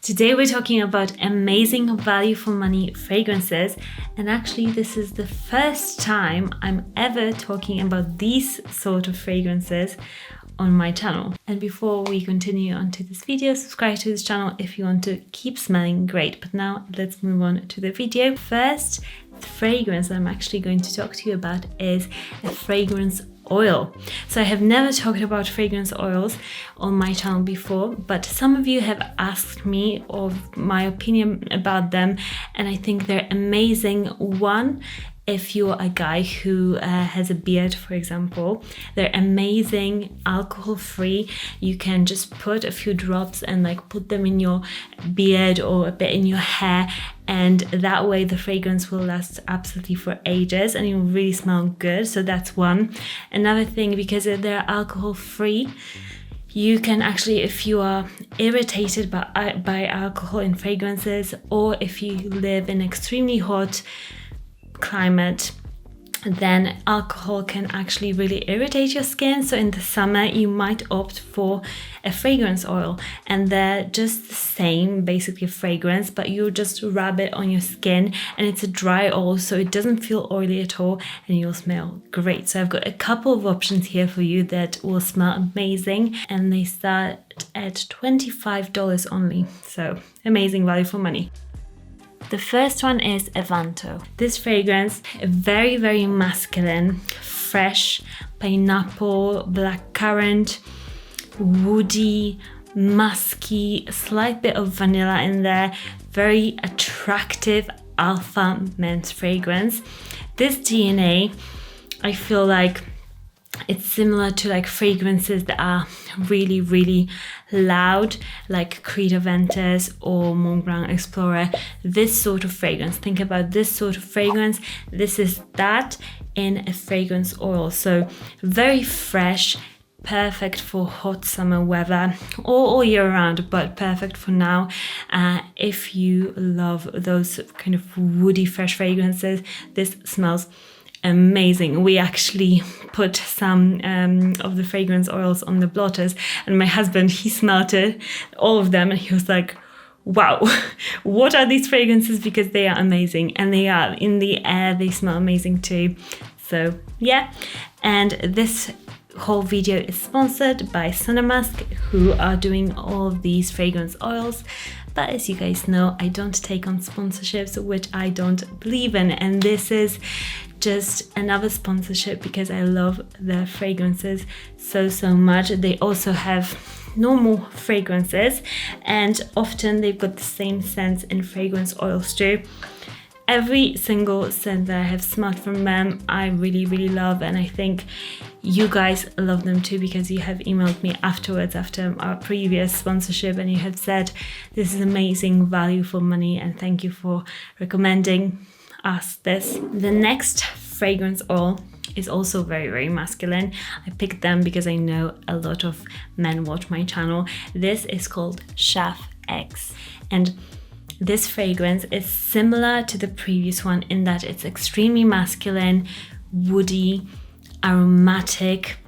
Today we're talking about amazing value for money fragrances, and actually this is the first time I'm ever talking about these sort of fragrances on my channel. And before we continue onto this video, subscribe to this channel if you want to keep smelling great. But now let's move on to the video. First, the fragrance I'm actually going to talk to you about is a fragrance oil. So I have never talked about fragrance oils on my channel before, but some of you have asked me of my opinion about them, and I think they're amazing. One, if you're a guy who has a beard, for example, they're amazing, alcohol-free. You can just put a few drops and put them in your beard or a bit in your hair, and that way the fragrance will last absolutely for ages and you'll really smell good. So that's one. Another thing, because they're alcohol-free, you can actually, if you are irritated by alcohol in fragrances, or if you live in extremely hot climate, then alcohol can actually really irritate your skin. So in the summer you might opt for a fragrance oil, and they're just the same, basically fragrance, but you just rub it on your skin, and it's a dry oil, so it doesn't feel oily at all, and you'll smell great. So I've got a couple of options here for you that will smell amazing, and they start at $25 only. So amazing value for money. The first one is Evanto. This fragrance, very, very masculine, fresh, pineapple, blackcurrant, woody, musky, slight bit of vanilla in there, very attractive alpha men's fragrance. This DNA, I feel like it's similar to fragrances that are really, really loud, like Creed Aventus or Montblanc Explorer. This sort of fragrance, think about this sort of fragrance. This is that in a fragrance oil. So very fresh, perfect for hot summer weather or all year round, but perfect for now. If you love those kind of woody, fresh fragrances, this smells amazing. We actually put some of the fragrance oils on the blotters, and my husband, he smelled it, all of them, and he was like, wow, what are these fragrances? Because they are amazing, and they are in the air, they smell amazing too. So yeah, and this whole video is sponsored by Sunnamusk, who are doing all of these fragrance oils. But as you guys know, I don't take on sponsorships, which I don't believe in, and this is just another sponsorship because I love their fragrances so much. They also have normal fragrances, and often they've got the same scents in fragrance oils too. Every single scent that I have smelled from them, I really, really love, and I think you guys love them too, because you have emailed me afterwards after our previous sponsorship, and you have said this is amazing value for money, and thank you for recommending us this. The next fragrance oil is also very, very masculine. I picked them because I know a lot of men watch my channel. This is called Chaff X, and this fragrance is similar to the previous one in that it's extremely masculine, woody, aromatic.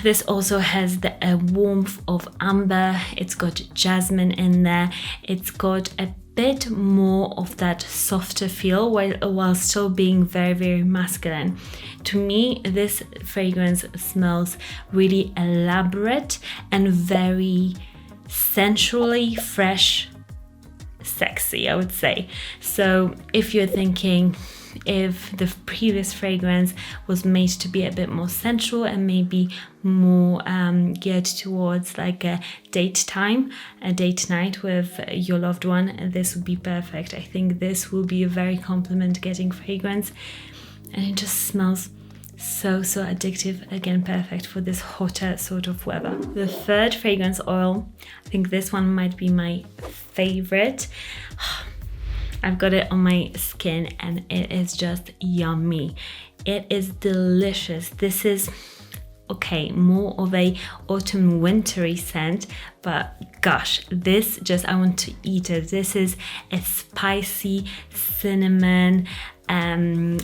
This also has the warmth of amber. It's got jasmine in there. It's got a bit more of that softer feel while still being very, very masculine. To me, this fragrance smells really elaborate and very sensually fresh, sexy, I would say. So if you're thinking if the previous fragrance was made to be a bit more sensual and maybe more geared towards a date night with your loved one, this would be perfect. I think this will be a very compliment getting fragrance, and it just smells so addictive. Again, perfect for this hotter sort of weather. The third fragrance oil, I think this one might be my favorite. I've got it on my skin and it is just yummy. It is delicious. This is more of a autumn wintry scent, but gosh, this just, I want to eat it. This is a spicy cinnamon,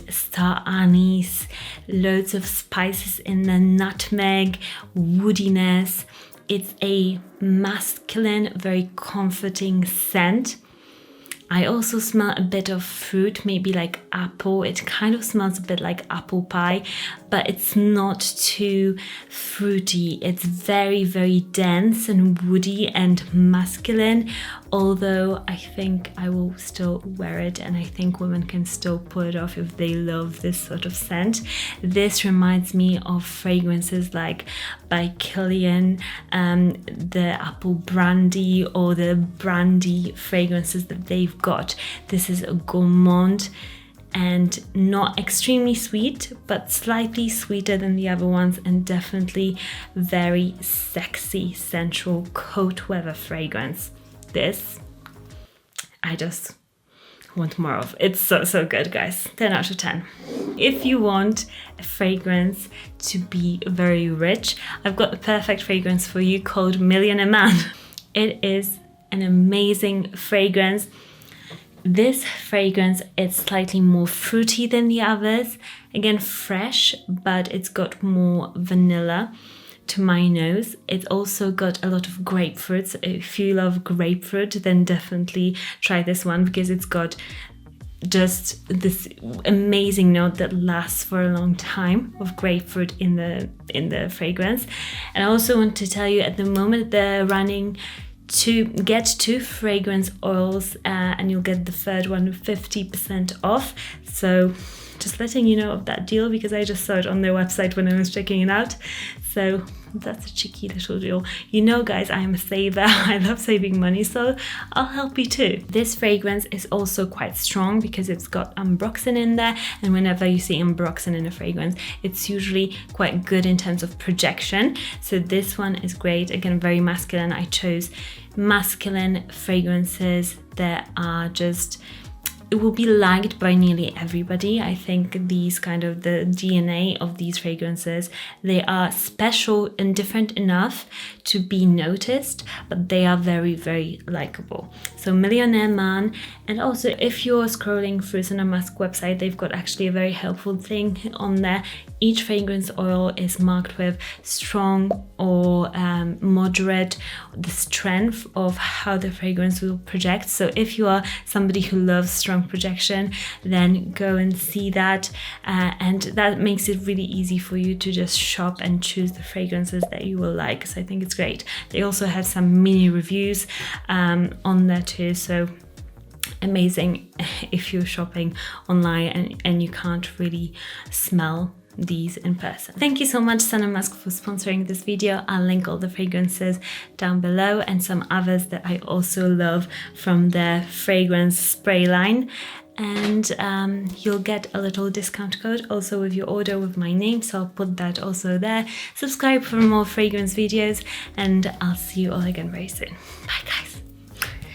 star anise, loads of spices in the nutmeg, woodiness, It's a masculine, very comforting scent. I also smell a bit of fruit, maybe like apple. It kind of smells a bit like apple pie, but it's not too fruity. It's very, very dense and woody and masculine, although I think I will still wear it, and I think women can still pull it off if they love this sort of scent. This reminds me of fragrances like by Kilian, the apple brandy, or the brandy fragrances that they've got. This is a gourmand and not extremely sweet, but slightly sweeter than the other ones, and definitely very sexy, sensual coat weather fragrance. This, I just want more of. It's so good, guys. 10 out of 10. If you want a fragrance to be very rich, I've got the perfect fragrance for you called Millionaire Man. It is an amazing fragrance. This fragrance is slightly more fruity than the others. Again, fresh, but it's got more vanilla to my nose. It's also got a lot of grapefruit. So if you love grapefruit, then definitely try this one, because it's got just this amazing note that lasts for a long time of grapefruit in the fragrance. And I also want to tell you, at the moment they're running to get 2 fragrance oils, and you'll get the third one 50% off. So just letting you know of that deal, because I just saw it on their website when I was checking it out. So that's a cheeky little deal. You know, guys, I am a saver. I love saving money, so I'll help you too. This fragrance is also quite strong because it's got ambroxan in there, and whenever you see ambroxan in a fragrance, it's usually quite good in terms of projection. So this one is great. Again, very masculine. I chose masculine fragrances that are just, it will be liked by nearly everybody. I think these kind of the DNA of these fragrances, they are special and different enough to be noticed, but they are very, very likable. So Millionaire Man. And also, if you're scrolling through sunnamusk website, they've got actually a very helpful thing on there. Each fragrance oil is marked with strong or moderate, the strength of how the fragrance will project. So if you are somebody who loves strong projection, then go and see that, and that makes it really easy for you to just shop and choose the fragrances that you will like. So I think it's great. They also have some mini reviews on there too, so amazing if you're shopping online and you can't really smell these in person. Thank you so much, sunnamusk, for sponsoring this video. I'll link all the fragrances down below and some others that I also love from their fragrance spray line. And you'll get a little discount code also with your order with my name, so I'll put that also there. Subscribe for more fragrance videos, and I'll see you all again very soon. Bye, guys.